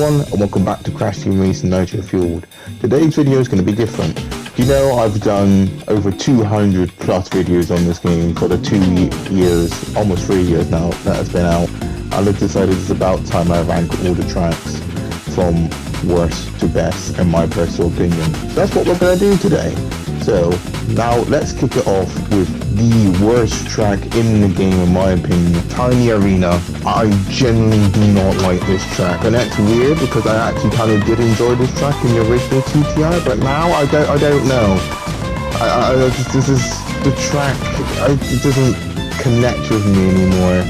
everyone, and welcome back to Crash Team Racing Nitro Fueled. Today's video is going to be different. You know, I've done over 200 plus videos on this game for the 2 years, almost 3 years now that it's been out, and I've decided it's about time I rank all the tracks from worst to best in my personal opinion. So that's what we're going to do today. So now let's kick it off with the worst track in the game in my opinion, Tiny Arena. I genuinely do not like this track, and that's weird because I actually kind of did enjoy this track in the original TTI, but now I don't know. This is the track, it doesn't connect with me anymore,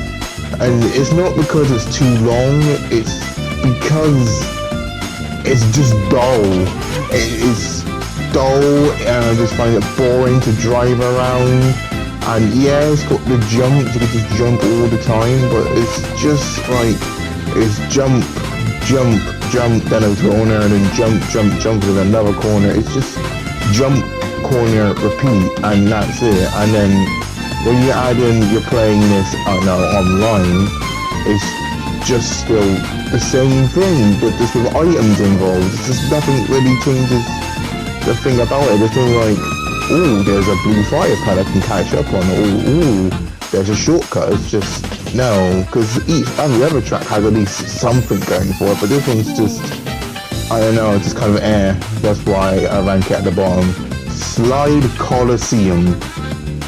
and it's not because it's too long, it's because it's just dull. It's dull, and I just find it boring to drive around. And yeah, it's got the jumps, you can just jump all the time, but it's just like, it's jump, jump, jump, then a corner, and then jump, jump, jump to another corner. It's just jump, corner, repeat, and that's it. And then when you add in, you're playing this online, it's just still the same thing, but just with items involved. It's just nothing really changes the thing about it. It's not like, ooh, there's a blue fire pad I can catch up on, ooh, there's a shortcut. It's just, no, because every other track has at least something going for it, but this one's just, I don't know, it's just kind of air. That's why I rank it at the bottom. Slide Coliseum.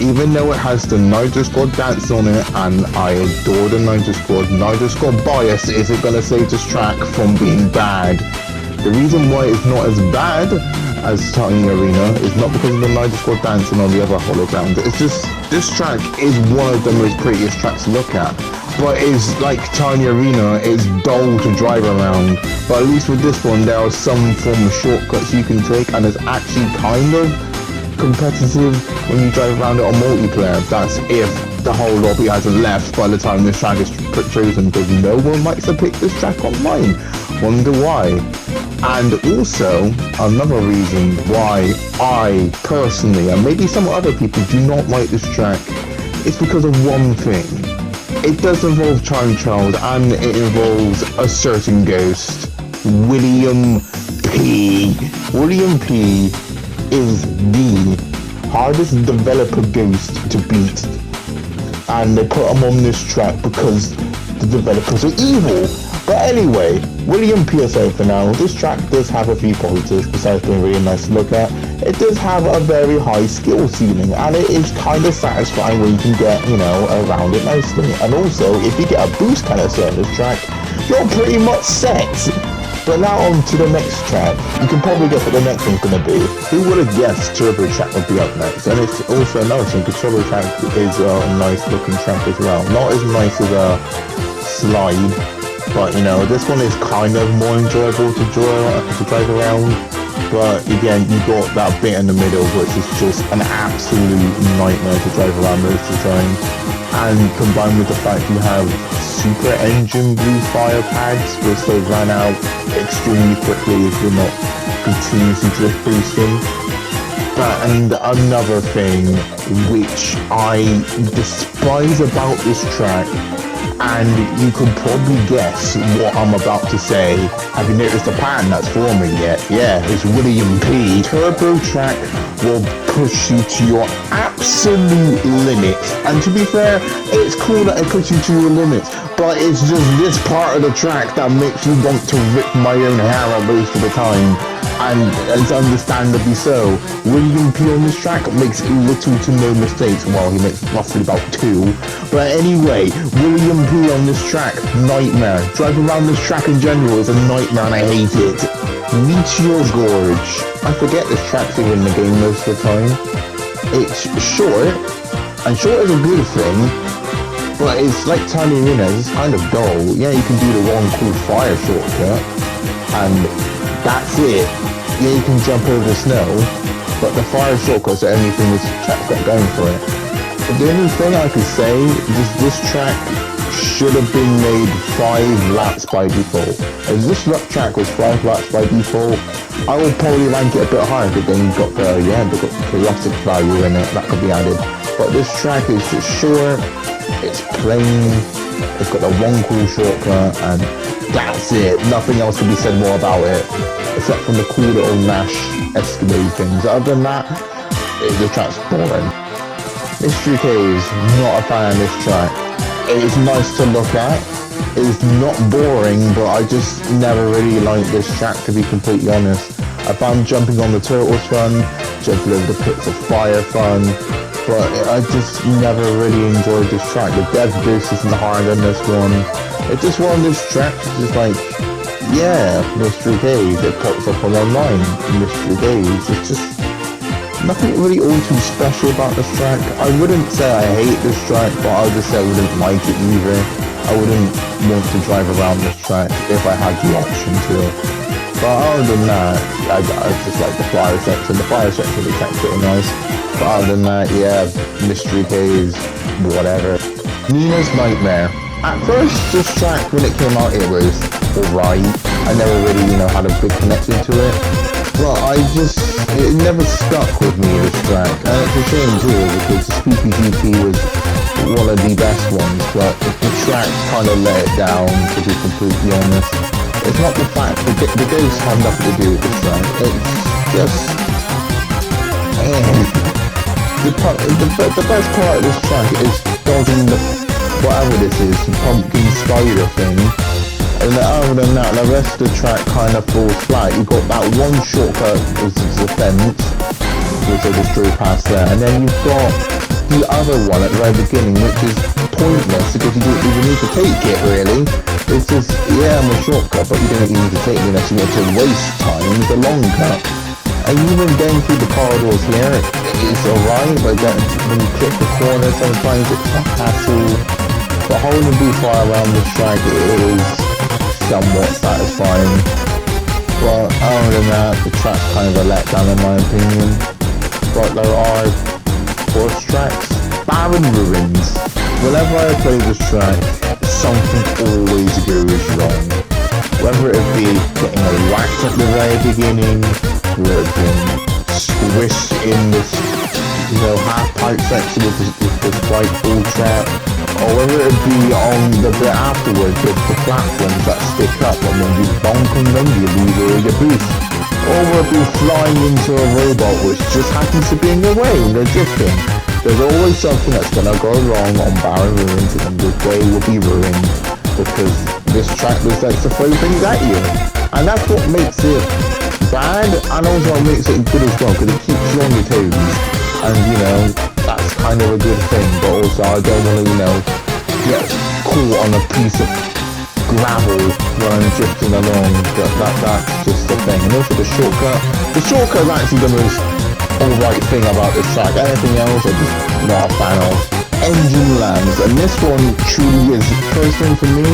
Even though it has the Nitro Squad dance on it, and I adore the Nitro Squad bias isn't going to save this track from being bad. The reason why it's not as bad as Tiny Arena is not because of the Nitro Squad dancing on the other holograms. It's just, this track is one of the most prettiest tracks to look at. But it's like Tiny Arena, it's dull to drive around. But at least with this one, there are some form of shortcuts you can take, and it's actually kind of competitive when you drive around it on multiplayer. That's if the whole lobby hasn't left by the time this track is chosen, because no one likes to pick this track online. Wonder why. And also, another reason why I personally, and maybe some other people, do not like this track is because of one thing. It does involve Time Child, and it involves a certain ghost, William P. William P is the hardest developer ghost to beat, and they put him on this track because the developers are evil. But anyway, William P aside for now, this track does have a few positives besides being really nice to look at. It does have a very high skill ceiling, and it is kind of satisfying when you can get, around it nicely. And also, if you get a boost kind of set on this track, you're pretty much set. But now on to the next track. You can probably guess what the next one's going to be. Who would have guessed Turbo Track would be up next? And it's also another thing, because Turbo Track is a nice looking track as well. Not as nice as a Slide, but this one is kind of more enjoyable to drive around. But again, you got that bit in the middle, which is just an absolute nightmare to drive around most of the time. And combined with the fact you have super engine blue fire pads, which they ran out extremely quickly if you're not continuously drift boosting. And another thing which I despise about this track, and you could probably guess what I'm about to say. Have you noticed the pattern that's forming yet? Yeah, it's William P. Turbo Track will push you to your absolute limits. And to be fair, it's cool that it puts you to your limits, but it's just this part of the track that makes me want to rip my own hair out most of the time. And it's understandably so. William P on this track makes little to no mistakes. Well, he makes roughly about 2. But anyway, William P on this track, nightmare. Driving around this track in general is a nightmare, and I hate it. Meteor Gorge. I forget this track's even in the game most of the time. It's short, and short is a good thing, but it's like Tiny Arena, it's kind of dull. Yeah, you can do the one cool fire shortcut, and that's it. Yeah, you can jump over snow, but the fire shortcut's the only thing this track got going for it. But the only thing I could say is this track should have been made 5 laps by default. If this track was 5 laps by default, I would probably rank it a bit higher, but then you've got the chaotic value in it that could be added. But this track is just short, it's plain, it's got the one cool shortcut, and That's it. Nothing else can be said more about it, except from the cool little Nash excavate things. Other than that, the track's boring. Mystery Caves, not a fan of this track. It is nice to look at. It is not boring, but I just never really liked this track, to be completely honest. I found jumping on the turtles fun, jumping over the pits of fire fun, but I just never really enjoyed this track. The dev boost isn't hard on this one. It's just one of those tracks, just like, yeah, Mystery Caves. It pops up on online, Mystery Caves. It's just nothing really all too special about this track. I wouldn't say I hate this track, but I would just say I wouldn't like it either. I wouldn't want to drive around this track if I had the option to. But other than that, I just like the fire section. The fire section of the track's pretty nice. But other than that, yeah, Mystery Caves, whatever. Nina's Nightmare. At first, this track, when it came out, it was alright. I never really, had a big connection to it. But it never stuck with me, this track. And it's a shame too, because the Spooky GP was one of the best ones, but the track kind of let it down, to be completely honest. It's not the fact that the ghosts have nothing to do with this track. It's just... the best part of this track is dodging the... whatever this is, the pumpkin spider thing. And other than that, the rest of the track kind of falls flat. You got that one shortcut, which is the fence, which I just drew past there, and then you've got the other one at the very beginning, which is pointless because you don't even need to take it, really. It's just, yeah, I'm a shortcut, but you don't even need to take it unless you want to waste time. It's a long cut. And even going through the corridors here, it's alright, but then when you click the corner, sometimes it's a hassle. But holding the fire around this track, it is somewhat satisfying. But other than that, the track's kind of a letdown in my opinion. But there are worse tracks. Barren Ruins. Whenever I play this track, something always goes wrong. Whether it be getting a whack at the very beginning, whether it being squished in this, half-pipe section with this quite full track, or whether it be on the bit afterwards with the platforms that stick up, and when you bonk on them, you lose all your boost. Or whether it be flying into a robot which just happens to be in your way and they're drifting. There's always something that's gonna go wrong on Barren Ruins, and the day will be ruined because this track just likes to throw things at you. And that's what makes it bad, and also what makes it good as well, because it keeps you on your toes. And that's kind of a good thing, but also I don't want to, get caught on a piece of gravel when I'm drifting along. That's just the thing. And also the shortcut is actually the most alright thing about this track. Anything else I'm just not a fan of. Engine Lands, and this one truly is, personally for me,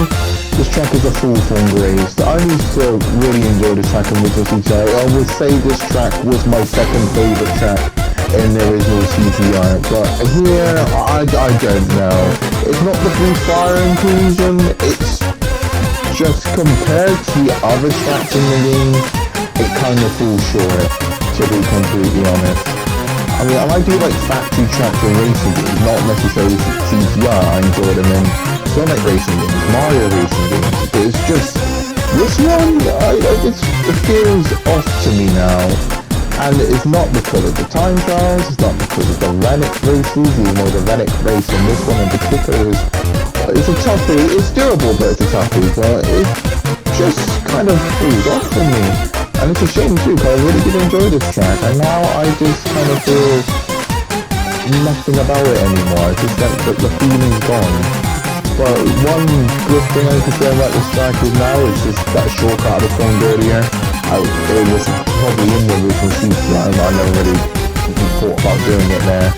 this track is a fall from grace. I used to really enjoy this track in Original CGI. I would say this track was my second favourite track in the original CGI, but here, I don't know. It's not the Blue Fire inclusion, it's just compared to the other tracks in the game, it kind of falls short, to be completely honest. I mean, I do like factory tracks and racing games, not necessarily CGI. I enjoy them in Sonic racing games, Mario racing games, but it's just, this one, it feels off to me now. And it's not because of the time trials, it's not because of the relic races, even though the relic race in this one in particular it's a toughie. It's doable, but it's a toughie, but it just kind of falls off for me. And it's a shame too, because I really did enjoy this track, and now I just kind of feel nothing about it anymore. It's just like the feeling's gone. But one good thing I can say about this track is now it's just that shortcut I was going earlier. It was probably in the original CGI, but I never really thought about doing it there.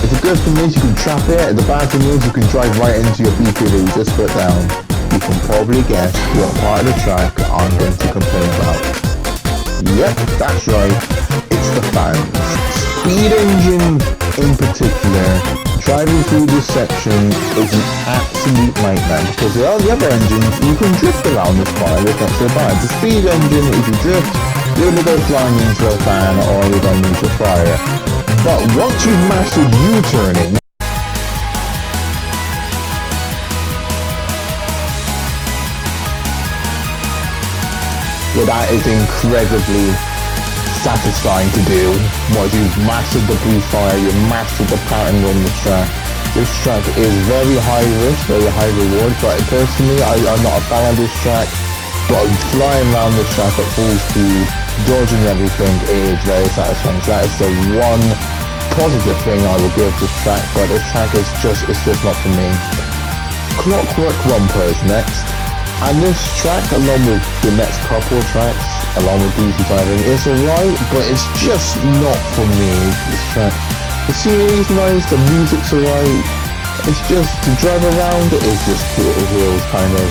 It's a good thing is you can trap it, the bad thing is you can drive right into your BP that you just put down. You can probably guess what part of the track I'm going to complain about. Yep, that's right, it's the fans. Speed Engine in particular, driving through this section is an absolute nightmare, because the other engines, you can drift around this part, it's not so bad. The Speed Engine, if you drift, you're going to go flying into a fan or you're going to into fire. But once you've mastered U-turning, Well, that is incredibly satisfying to do. Once you've mastered the blue fire, you've mastered the pattern on the track. This track is very high risk, very high reward, but personally, I'm not a fan of this track. But flying around this track at full speed, dodging everything, is very satisfying. So that is the one positive thing I will give this track, but this track is just not for me. Clockwork Romper is next. And this track, along with the next couple of tracks, along with DC Driving, is alright, but it's just not for me, this track. The scenery is nice, the music's alright, it's just, to drive around, it's just, it feels kind of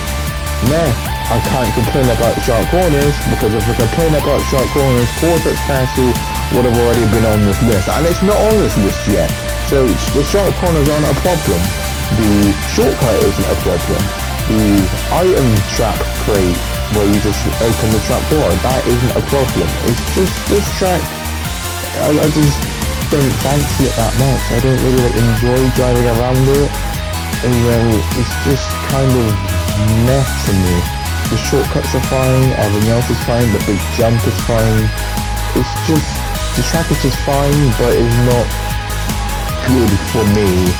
meh. I can't complain about sharp corners, because if I complain about sharp corners, Cortex Castle would have already been on this list, and it's not on this list yet. So the sharp corners aren't a problem. The shortcut isn't a problem. The item trap crate where you just open the trap door, that isn't a problem. It's just this track, I just don't fancy it that much. I don't really enjoy driving around it, and it's just kind of meh to me. The shortcuts are fine, everything else is fine, the big jump is fine. It's just, the track is just fine, but it's not good for me.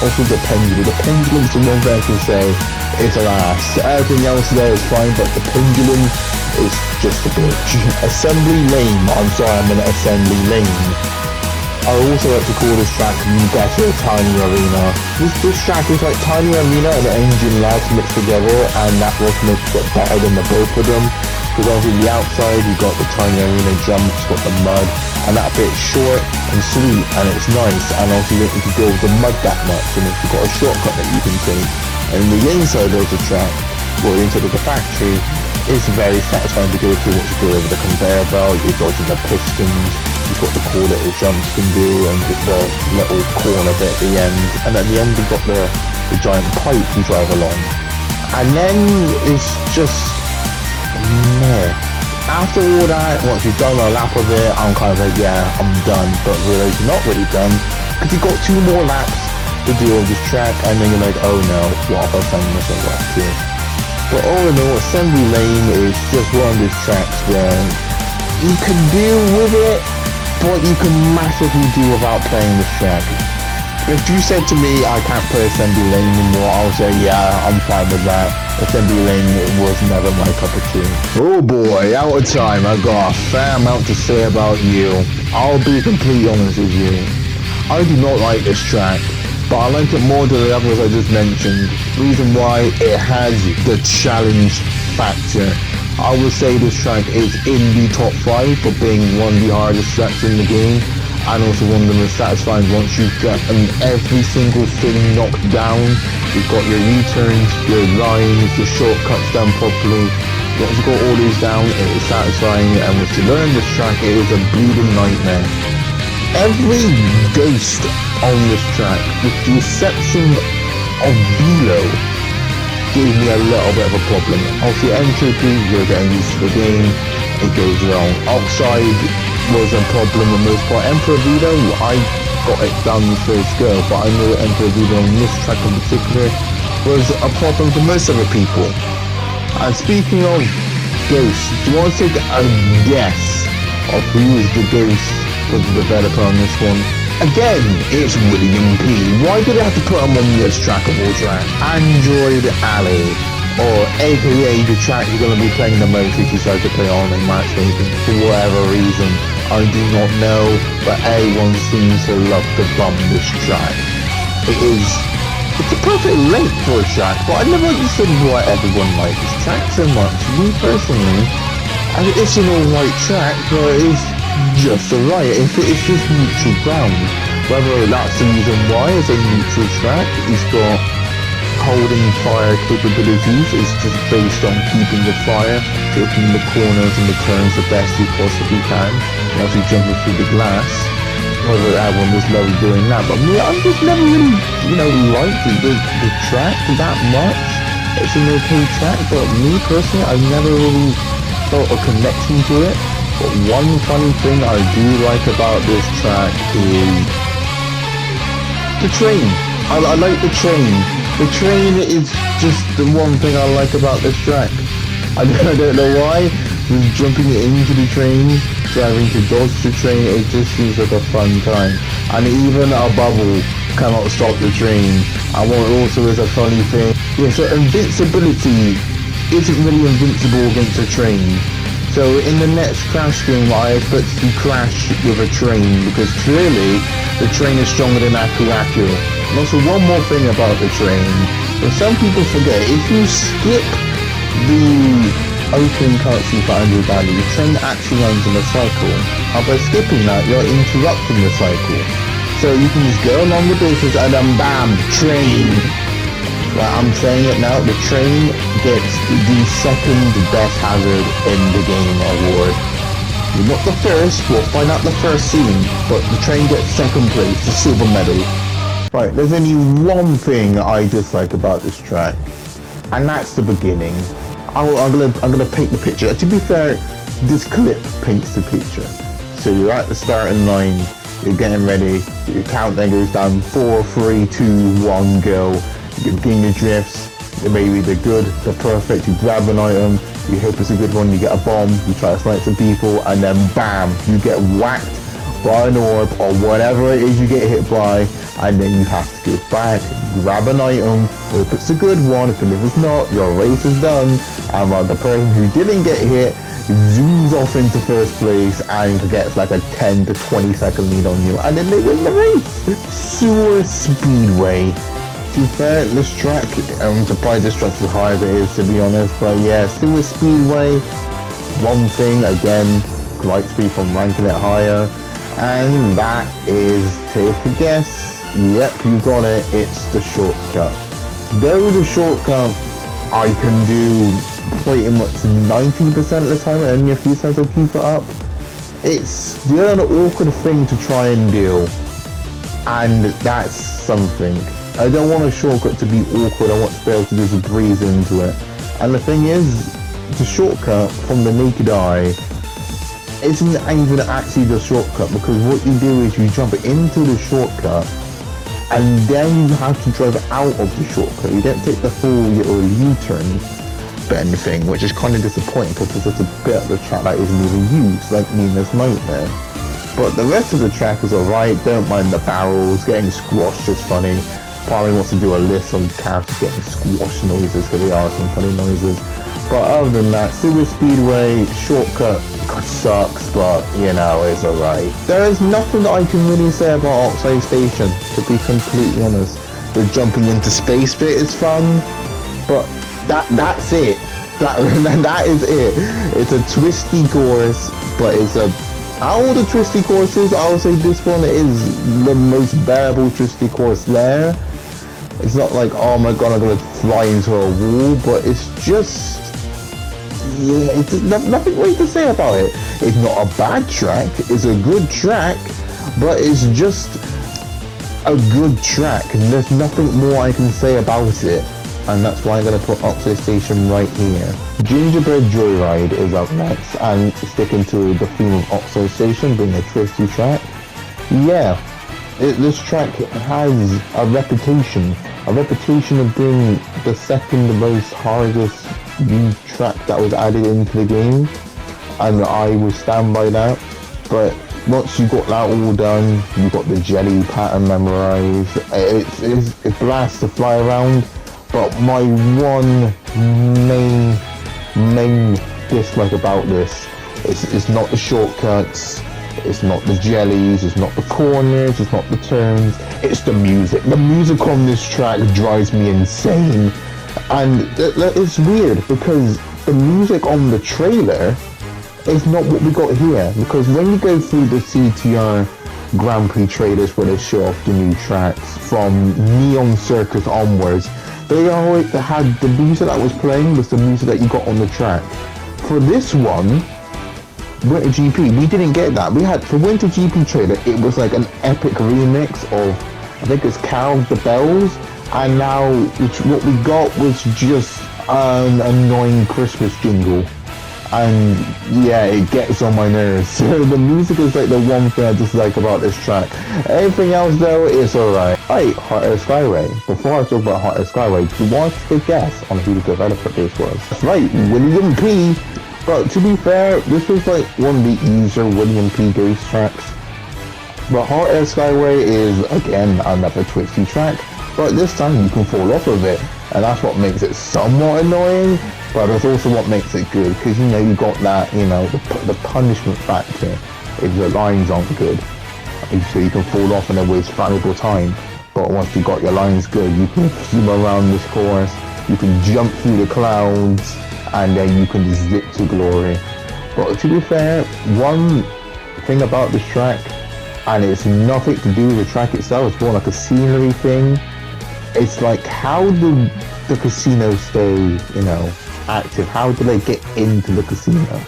Also the pendulum's the one thing I can say is an ass. Everything else there is fine, but the pendulum is just a bitch. Assembly lane, I'm sorry, I'm in an assembly lane. I also like to call this track better Tiny Arena. This track is like Tiny Arena and Engine Labs mixed together, and that was makes it better than the both of them. Because obviously the outside you got the Tiny Arena jumps, got the mud, and that bit's short and sweet and it's nice, and also you don't need to deal with the mud that much, and if you've got a shortcut that you can take. And the inside of the track, or inside of the factory, is very satisfying to go through. What you do over the conveyor belt, you're dodging the pistons, you've got the cool little jumps you can do, and the little corner bit at the end, and at the end you've got the giant pipe you drive along. And then it's just meh. After all that, once you've done a lap of it, I'm kind of like, yeah, I'm done, but realise you're not really done, because you've got 2 more laps to do on this track, and then you're like, oh no, what have I found myself up to? But all in all, Assembly Lane is just one of those tracks where you can deal with it, but you can massively do without playing this track. If you said to me I can't play Assembly Lane anymore, I'll say yeah, I'm fine with that. Assembly Lane was never my cup of tea. Oh boy, out of time. I've got a fair amount to say about you. I'll be completely honest with you. I do not like this track, but I like it more than the others I just mentioned. Reason why, it has the challenge factor. I would say this track is in the top 5 for being one of the hardest tracks in the game, and also one of the most satisfying once you've gotten every single thing knocked down. You've got your U-turns, your lines, your shortcuts done properly. Once you've got all these down, it is satisfying, and once you learn this track, it is a bleeding nightmare. Every ghost on this track, with the exception of Velo, gave me a little bit of a problem. Obviously entropy, you're getting used to the game, it goes wrong. Oxide was a problem on most part. Emperor Vito, I got it done first go, but I know Emperor Vito on this track in particular was a problem for most other people. And speaking of ghosts, do you want to take a guess of who is the ghost for the developer on this one? Again, it's William P. Why did I have to put him on this trackable track? Android Alley, or aka the track you're going to be playing the most if you decide to play on in matchmaking for whatever reason. I do not know, but everyone seems to love to bum this track. It's a perfect length for a track, but I never understood why everyone likes this track so much. Me personally, it's an alright track, but it's just alright. It's just neutral ground. Whether that's the reason why it's a neutral track, it's got holding fire capabilities, it's just based on keeping the fire, taking the corners and the turns the best you possibly can, and obviously jumping through the glass. Whether everyone just loves doing that, but me, I've just never really, liked the track that much. It's an okay track, but me personally, I've never really felt a connection to it. But one funny thing I do like about this track is the train. I like the train. The train is just the one thing I like about this track. I don't know why. Just jumping into the train, driving to dodge the train, it just seems like a fun time. And even a bubble cannot stop the train. And what also is a funny thing, yeah, so invincibility isn't really invincible against a train. So in the next Crash game, I expect to crash with a train because clearly the train is stronger than Aku Aku. And also one more thing about the train, if some people forget, if you skip the opening cutscene for Andrew Valley, the train actually runs in a cycle. And by skipping that, you're interrupting the cycle. So you can just go along the basis and then bam, train. Like I'm saying it now, the train gets the second best hazard in the game award. You're not the first, we'll find out the first scene, but the train gets second place, the silver medal. Right, there's only one thing I dislike about this track, and that's the beginning. I'm gonna paint the picture. To be fair, this clip paints the picture. So you're at the starting line, you're getting ready, your countdown goes down, 4, 3, 2, 1, go. You begin your drifts, maybe they're good, they're perfect, you grab an item, you hope it's a good one, you get a bomb, you try to snipe some people, and then bam, you get whacked by an orb or whatever it is you get hit by, and then you have to go back, grab an item, hope it's a good one, if it's not, your race is done, and while the person who didn't get hit zooms off into first place and gets like a 10 to 20 second lead on you, and then they win the race. Sewer Speedway. To be fair, this track, I'm surprised this track is as high as it is, to be honest, but yeah, Sewer Speedway, one thing, again, likes me from ranking it higher, and that is, take a guess, yep, you got it, it's the shortcut. Though the shortcut I can do pretty much 90% of the time, and only a few times I'll keep it up, it's still an awkward thing to try and do, and that's something. I don't want a shortcut to be awkward, I want to be able to just breeze into it. And the thing is, the shortcut from the naked eye isn't even actually the shortcut, because what you do is you jump into the shortcut and then you have to drive out of the shortcut. You don't take the full little U-turn bend thing, which is kind of disappointing because there's a bit of the track that isn't even used, like Nina's Nightmare. But the rest of the track is alright, don't mind the barrels, getting squashed is funny. Probably wants to do a list on characters getting squash noises because they are some funny noises. But other than that, Sewer Speedway, shortcut sucks, but you know, it's alright. There is nothing that I can really say about Oxide Station, to be completely honest. The jumping into space bit is fun, but that's it. That is it. It's a twisty course, but it's a... Out of the twisty courses, I would say this one is the most bearable twisty course there. It's not like, oh my god, I'm gonna fly into a wall, but it's just... yeah, it's nothing really to say about it. It's not a bad track, it's a good track, but it's just a good track, and there's nothing more I can say about it. And that's why I'm going to put Oxide Station right here. Gingerbread Joyride is up next, and sticking to the theme of Oxide Station being a twisty track. Yeah, this track has a reputation of being the second most hardest used track that was added into the game, and I will stand by that. But once you got that all done, you got the jelly pattern memorized, it's blast to fly around. But my one main dislike about this is not the shortcuts, it's not the jellies, it's not the corners, it's not the turns, it's the music. The music on this track drives me insane. And it's weird because the music on the trailer is not what we got here. Because when you go through the CTR Grand Prix trailers where they show off the new tracks from Neon Circus onwards, they always had the music that was playing was the music that you got on the track. For this one, Winter GP, we didn't get that. We had, for Winter GP trailer, it was like an epic remix of, I think it's Carol of the Bells, and now what we got was just an annoying Christmas jingle. and yeah, it gets on my nerves. So the music is like the one thing I dislike about this track. Everything else though is alright. Right, Hot Air Skyway. Before I talk about Hot Air Skyway, do you want to take a guess on who the developer this was? That's right, William P. But to be fair, this was like one of the easier William P. Ghost tracks. But Hot Air Skyway is again another twisty track, but this time you can fall off of it, and that's what makes it somewhat annoying. But it's also what makes it good, because you know you got that, you know, the punishment factor if your lines aren't good, so you can fall off and then waste valuable time. But once you got your lines good, you can zoom around this course, you can jump through the clouds, and then you can just zip to glory. But to be fair, one thing about this track, and it's nothing to do with the track itself, it's more like a scenery thing. It's like, how do the casino stay, you know, active? How do they get into the casino?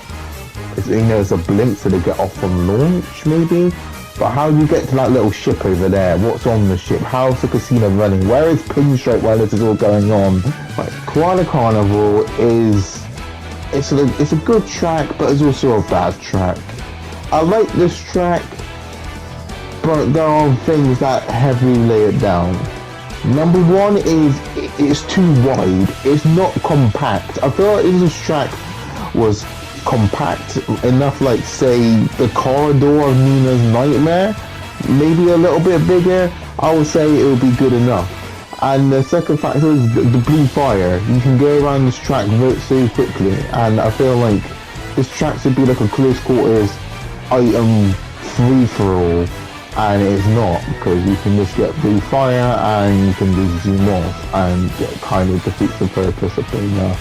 It's, you know, it's a blimp, so they get off from launch maybe, but how do you get to that little ship over there? What's on the ship? How's the casino running? Where is Pinstripe while this is all going on? Like, Koala Carnival is, it's a good track, but it's also a bad track. I like this track, but there are things that heavily lay it down. Number one is it's too wide. It's not compact. I feel like if this track was compact enough, like say the corridor of Nina's Nightmare, maybe a little bit bigger, I would say it would be good enough. And the second factor is the blue fire. You can go around this track so quickly, and I feel like this track should be like a close quarters item free-for-all. And it's not, because you can just get blue fire and you can just zoom off, and it kind of defeats the purpose of being a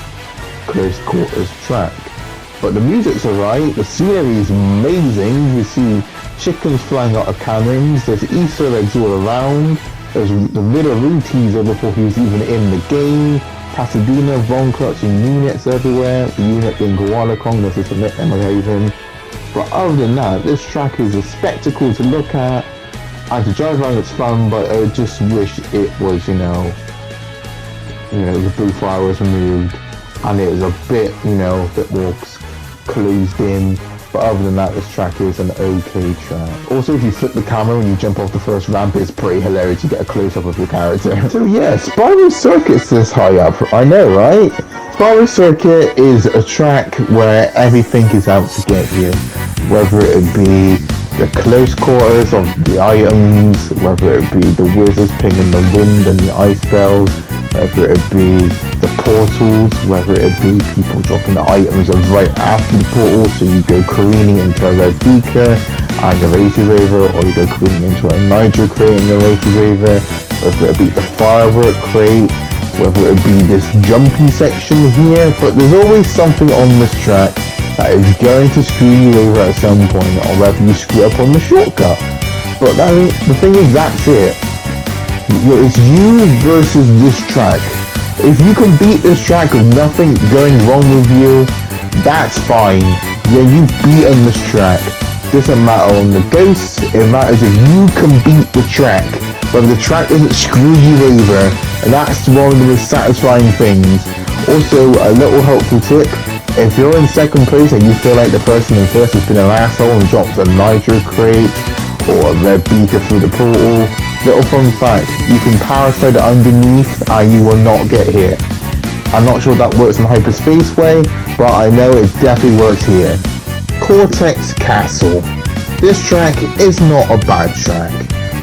close quarters track. But the music's alright, the scenery is amazing. You see chickens flying out of cannons, there's Easter eggs all around, there's the Little teaser before he was even in the game, Pasadena, Von Clutch and units everywhere, the unit being Koala Kong, this is the nickname I gave him. But other than that, this track is a spectacle to look at, and to drive around it's fun, but I just wish it was, you know, the blue fire was removed, and it was a bit, you know, a bit more closed in. But other than that, this track is an okay track. Also, if you flip the camera when you jump off the first ramp, it's pretty hilarious. You get a close-up of your character. So yeah, Spiral Circuit's this high up. I know, right? Spiral Circuit is a track where everything is out to get you. Whether it be the close quarters of the items, whether it be the wizards pinging the wind and the ice bells, whether it be the portals, whether it be people dropping the items right after the portal, so you go careening into a red beaker and the race is over, or you go careening into a Nitro crate and the race is over, whether it be the firework crate, whether it be this jumpy section here, but there's always something on this track that is going to screw you over at some point, or whether you screw up on the shortcut. But the thing is, that's it. It's you versus this track. If you can beat this track with nothing going wrong with you, that's fine. Yeah, you've beaten this track. Doesn't matter on the ghosts, it matters if you can beat the track. Whether the track doesn't screw you over, and that's one of the most satisfying things. Also, a little helpful tip, if you're in second place and you feel like the person in first has been an asshole and drops a Nitro crate or a red beaker through the portal, little fun fact, you can parasite underneath and you will not get hit. I'm not sure that works in Hyperspace Way, but I know it definitely works here. Cortex Castle. This track is not a bad track.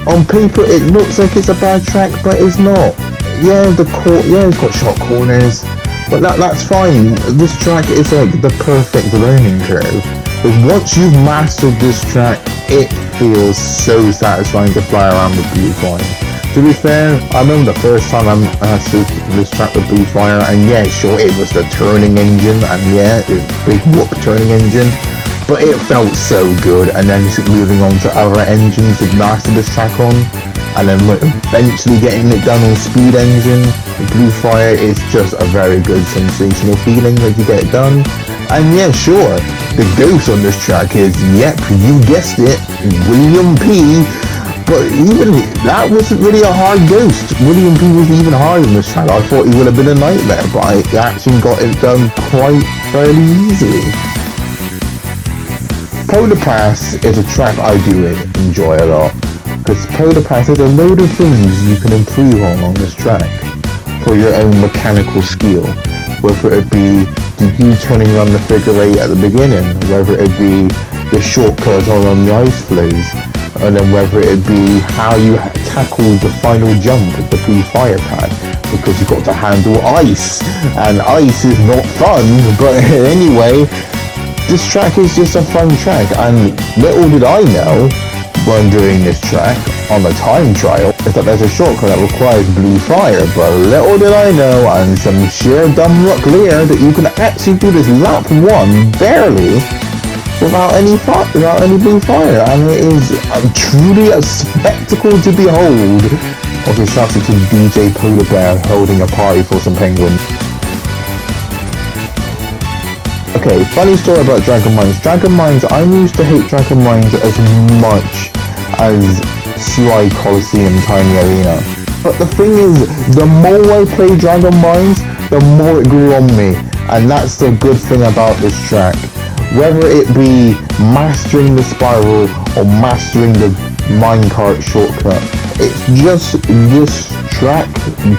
On paper it looks like it's a bad track, but it's not. Yeah, it's got short corners, but that's fine. This track is like the perfect learning curve. But once you've mastered this track, it feels so satisfying to fly around with Blue Fire. To be fair, I remember the first time I mastered this track with Blue Fire, and yeah, sure, it was the turning engine, and yeah, it was a big whoop turning engine, but it felt so good. And then just moving on to other engines to master this track on, and then eventually getting it done on Speed Engine, Blue Fire is just a very good sensational feeling when you get it done. And yeah, sure, the ghost on this track is, yep, you guessed it, William P. But even that wasn't really a hard ghost. William P was even harder in this track. I thought he would have been a nightmare, but I actually got it done quite fairly easily. Polar Pass is a track I do enjoy a lot, because Polar Pass has a load of things you can improve on this track for your own mechanical skill, whether it be you turning on the figure 8 at the beginning, whether it be the shortcuts on the ice flows, and then whether it be how you tackle the final jump with the blue fire pad, because you've got to handle ice, and ice is not fun, but anyway, this track is just a fun track, and little did I know when doing this track on the time trial is that there's a shortcut that requires blue fire, but little did I know, and some sheer dumb luck there, that you can actually do this lap 1 barely without any blue fire, and it is truly a spectacle to behold. Also, shouts to DJ Polar Bear holding a party for some penguins. Okay, funny story about Dragon Mines. Dragon Mines, I used to hate Dragon Mines as much as Sly Coliseum Tiny Arena. But the thing is, the more I play Dragon Mines, the more it grew on me, and that's the good thing about this track. Whether it be mastering the spiral or mastering the minecart shortcut, it's just this track,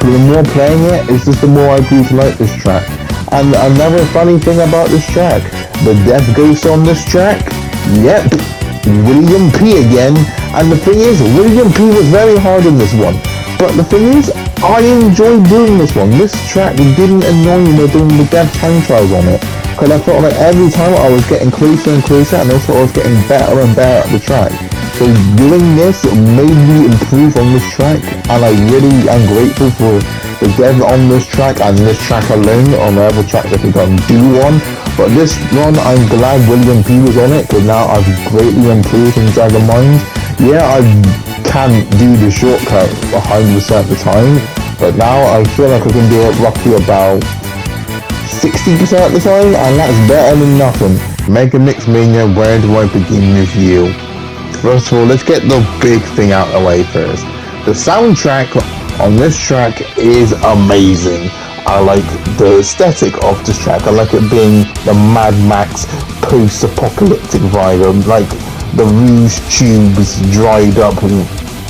the more playing it, it's just the more I grew to like this track. And another funny thing about this track, the Death Ghost on this track, yep, William P again. And the thing is, William P was very hard in this one, but the thing is, I enjoyed doing this one. This track didn't annoy me when doing the death time trials on it, because I felt like every time I was getting closer and closer, and also I was getting better and better at the track. So doing this made me improve on this track, and I really am grateful for the dev on this track and this track alone. On the other tracks I think I do one, but this one I'm glad William P was on it, because now I've greatly improved in Dragon Mines. Yeah, I can't do the shortcut 100% of the time, but now I feel like I can do it roughly about 60% of the time, and that's better than nothing. Mega Mix Mania, where do I begin with you? First of all, let's get the big thing out of the way first. The soundtrack on this track is amazing. I like the aesthetic of this track. I like it being the Mad Max post-apocalyptic vibe. I like the Rouge tubes dried up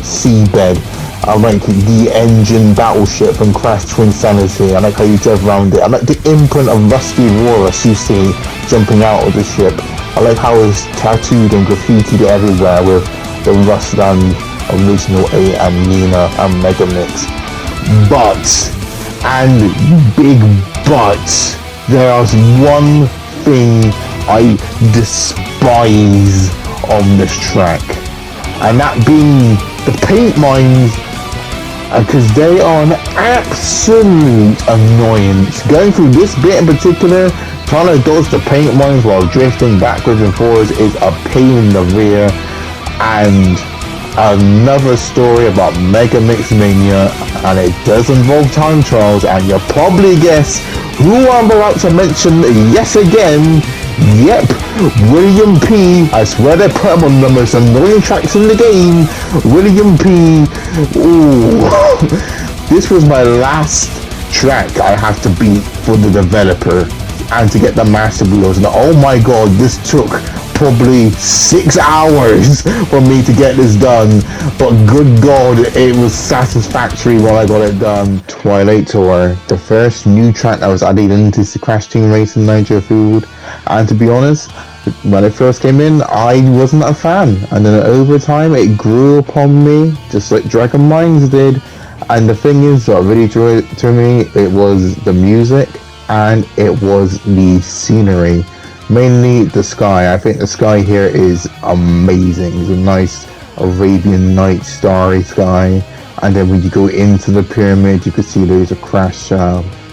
seabed. I like the engine battleship and Crash Twinsanity. I like how you drive around it. I like the imprint of Rusty Walrus you see jumping out of the ship. I like how it's tattooed and graffitied everywhere with the Ruslan Original 8 and Nina and Megamix. But, and big but, there's one thing I despise on this track, and that being the paint mines, because they are an absolute annoyance. Going through this bit in particular, trying to dodge the paint mines while drifting backwards and forwards is a pain in the rear. And another story about Mega Mix Mania, and it does involve time trials, and you'll probably guess who I'm about to mention yet again. Yep, William P. I swear they put him on the most annoying tracks in the game. William P. Ooh. This was my last track I have to beat for the developer and to get the master wheels, and oh my god, this took probably 6 hours for me to get this done, but good god, it was satisfactory when I got it done. Twilight Tour, the first new track that was added into the Crash Team Racing Nitro field, and to be honest, when it first came in, I wasn't a fan, and then over time it grew upon me, just like Dragon Mines did. And the thing is, what really drew it to me, it was the music and it was the scenery. Mainly the sky. I think the sky here is amazing. It's a nice Arabian night starry sky, and then when you go into the pyramid you can see loads of Crash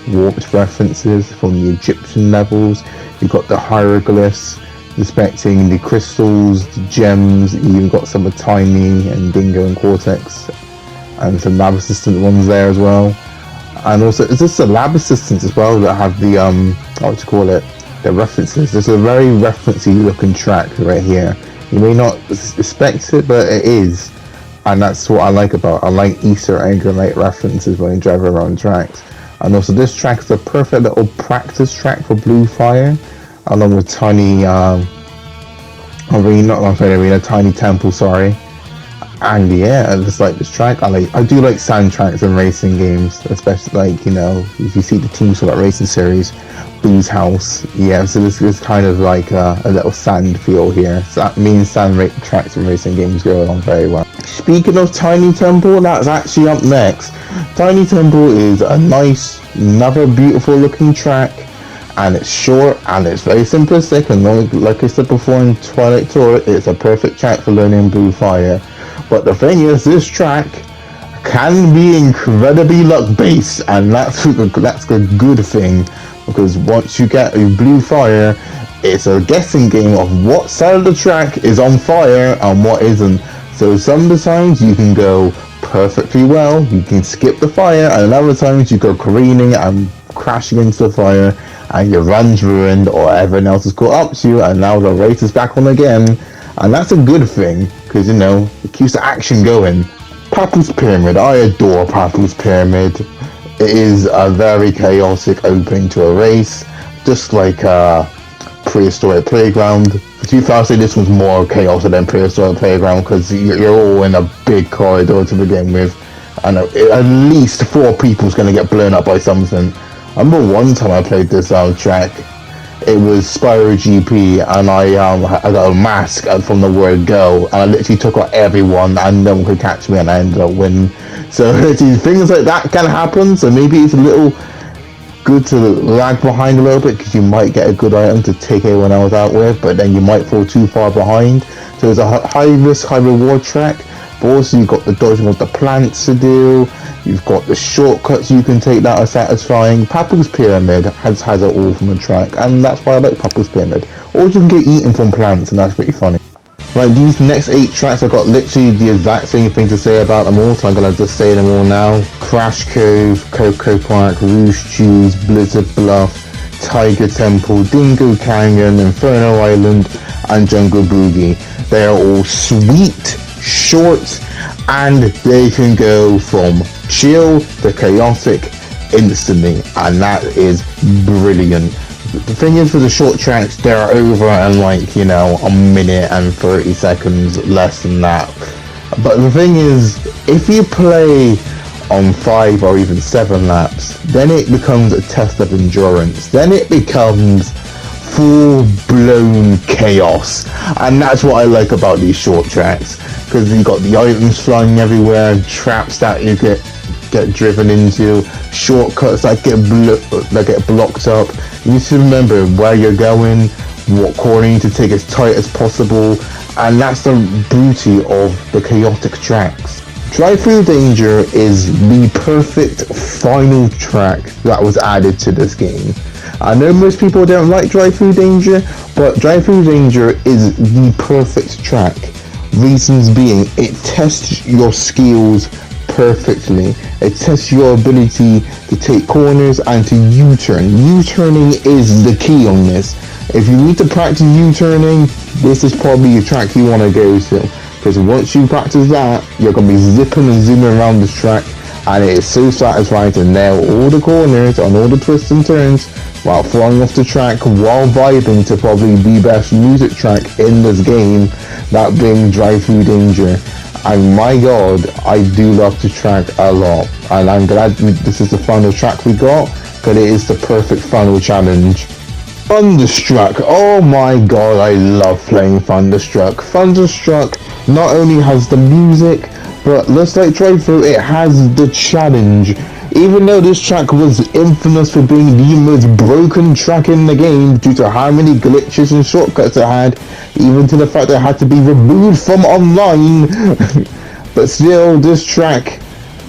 warped references from the Egyptian levels. You've got the hieroglyphs respecting the crystals, the gems. You even got some of Tiny and Dingo and Cortex, and some lab assistant ones there as well. And also, is this the lab assistants as well that have the what to call it? The references. There's a very referencey looking track right here. You may not expect it, but it is, and that's what I like about it. I like Easter egg and like references when you drive around tracks. And also this track is a perfect little practice track for Blue Fire, along with Tiny Tiny Temple, sorry. And yeah, I just like this track. I do like sand tracks in racing games, especially like, you know, if you see the Team Sport Racing series, Boo's House. Yeah, so this is kind of like a little sand feel here. So that means tracks in racing games go along very well. Speaking of Tiny Temple, that's actually up next. Tiny Temple is another beautiful looking track, and it's short and it's very simplistic, and like I said before in Twilight Tour, it's a perfect track for learning Blue Fire. But the thing is, this track can be incredibly luck-based, and that's a good thing, because once you get a Blue Fire, it's a guessing game of what side of the track is on fire and what isn't. So some of the times you can go perfectly well, you can skip the fire, and other times you go careening and crashing into the fire, and your run's ruined, or everyone else has caught up to you, and now the race is back on again. And that's a good thing, because, you know, it keeps the action going. Papu's Pyramid. I adore Papu's Pyramid. It is a very chaotic opening to a race, just like Prehistoric Playground. For 2000, this was more chaotic than Prehistoric Playground, because you're all in a big corridor to begin with, and at least 4 people's going to get blown up by something. I remember one time I played this track. It was Spyro GP, and I got a mask from the word go, and I literally took out everyone, and no one could catch me, and I ended up winning. So things like that can happen, so maybe it's a little good to lag behind a little bit, because you might get a good item to take everyone else out with, but then you might fall too far behind. So it's a high risk, high reward track, but also you've got the dodging of the plants to do. You've got the shortcuts you can take that are satisfying. Papu's Pyramid has it all from the track, and that's why I like Papu's Pyramid. Or you can get eaten from plants, and that's pretty funny. Right, these next 8 tracks, I've got literally the exact same thing to say about them all, so I'm going to just say them all now. Crash Cove, Coco Park, Rouge Cheese, Blizzard Bluff, Tiger Temple, Dingo Canyon, Inferno Island, and Jungle Boogie. They are all sweet, short, and they can go from chill to chaotic instantly, and that is brilliant. The thing is, for the short tracks, they're over in like, you know, a minute and 30 seconds, less than that. But the thing is, if you play on 5 or even 7 laps, then it becomes a test of endurance. Then it becomes full-blown chaos, and that's what I like about these short tracks, because you got the items flying everywhere, traps that you get driven into, shortcuts that get blocked up. You need to remember where you're going, what corner you need to take as tight as possible, and that's the beauty of the chaotic tracks. Drive-Through Danger is the perfect final track that was added to this game. I know most people don't like Drive-Through Danger, but Drive-Through Danger is the perfect track. Reasons being, it tests your skills perfectly. It tests your ability to take corners and to U-turn. U-turning is the key on this. If you need to practice U-turning, this is probably a track you want to go to. Because once you practice that, you're going to be zipping and zooming around this track, and it is so satisfying to nail all the corners and all the twists and turns while flying off the track, while vibing to probably the best music track in this game, that being Drive-Through Danger. And my god, I do love the track a lot, and I'm glad this is the final track we got, because it is the perfect final challenge. Thunderstruck. Oh my god, I love playing Thunderstruck. Thunderstruck not only has the music, but just like Drive-Through, it has the challenge. Even though this track was infamous for being the most broken track in the game due to how many glitches and shortcuts it had, even to the fact that it had to be removed from online, but still, this track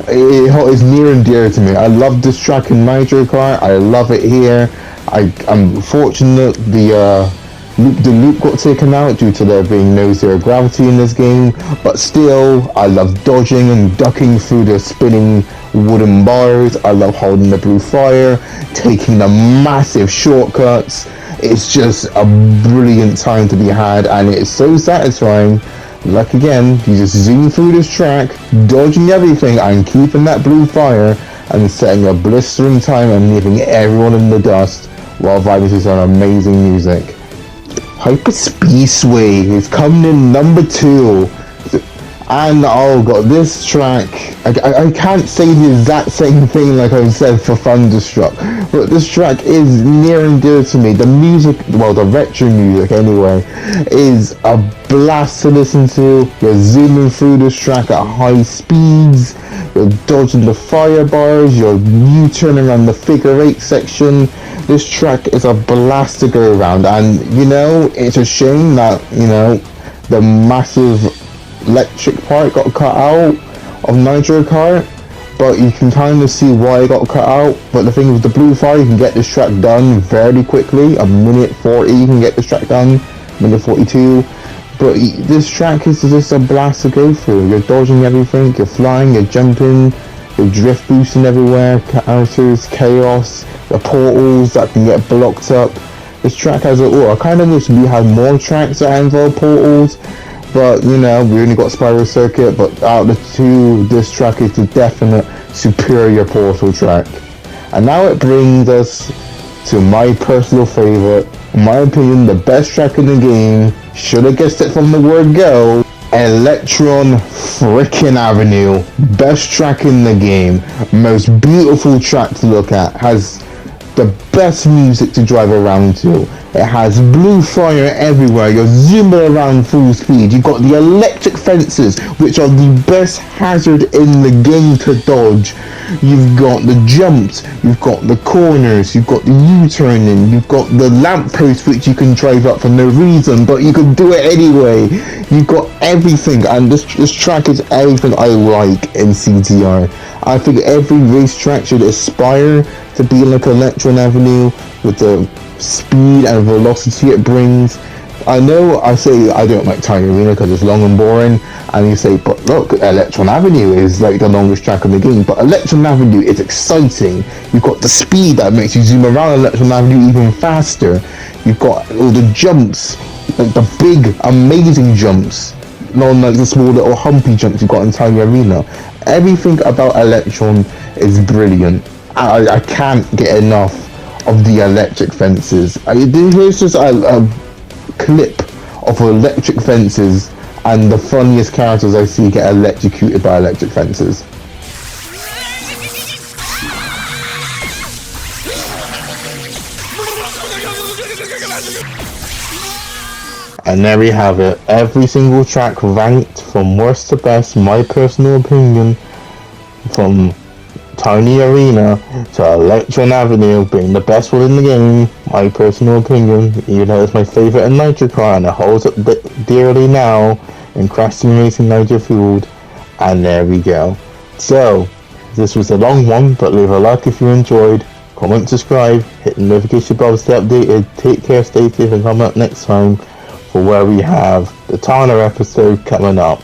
is near and dear to me. I love this track in Nitro Kart. I love it here. I'm fortunate the loop got taken out due to there being no zero gravity in this game, but still, I love dodging and ducking through the spinning wooden bars. I love holding the blue fire, taking the massive shortcuts. It's just a brilliant time to be had, and it's so satisfying. Like again, you just zoom through this track, dodging everything and keeping that blue fire, and setting a blistering time and leaving everyone in the dust while vibing to some amazing music. Hyperspeedway is coming in number 2. And oh god, this track, I can't say the exact same thing like I said for Thunderstruck, but this track is near and dear to me. The music, well, the retro music anyway, is a blast to listen to. You're zooming through this track at high speeds, you're dodging the fire bars, you're U-turning around the figure 8 section. This track is a blast to go around, and you know, it's a shame that, you know, the massive electric part got cut out of Nitro Kart, but you can kind of see why it got cut out. But the thing with the blue fire, you can get this track done very quickly. A minute 40 you can get this track done, minute 42. But this track is just a blast to go through. You're dodging everything, you're flying, you're jumping, you're drift boosting everywhere, characters, chaos, the portals that can get blocked up. This track has I kind of wish we had more tracks that involve portals. But, you know, we only got Spiral Circuit, but out of the two, this track is the definite superior Portal track. And now it brings us to my personal favorite, in my opinion, the best track in the game. Should have guessed it from the word go. Electron Frickin' Avenue. Best track in the game. Most beautiful track to look at. Has the best music to drive around to. It has blue fire everywhere. You're zooming around full speed. You've got the electric fences, which are the best hazard in the game to dodge. You've got the jumps, you've got the corners, you've got the U-turning, you've got the lamppost which you can drive up for no reason, but you can do it anyway. You've got everything, and this track is everything I like in CTR. I think every racetrack should aspire to be like Electron Avenue with the speed and velocity it brings. I know I say I don't like Tiny Arena because it's long and boring, and you say, but look, Electron Avenue is like the longest track in the game. But Electron Avenue is exciting. You've got the speed that makes you zoom around Electron Avenue even faster. You've got all the jumps, like the big, amazing jumps, not like the small little humpy jumps you've got in Tiny Arena. Everything about Electron is brilliant. I can't get enough of the electric fences. Here's just a clip of electric fences and the funniest characters I see get electrocuted by electric fences. And there we have it. Every single track ranked from worst to best, my personal opinion, from Tiny Arena to Electron Avenue being the best one in the game, my personal opinion, even though it's my favourite in Nitro Kart and it holds up dearly now in Crash Team Racing Nitro Fueled. And there we go. So, this was a long one, but leave a like if you enjoyed, comment, subscribe, hit the notification bell to stay updated. Take care, stay safe, and come up next time for where we have the Tana episode coming up.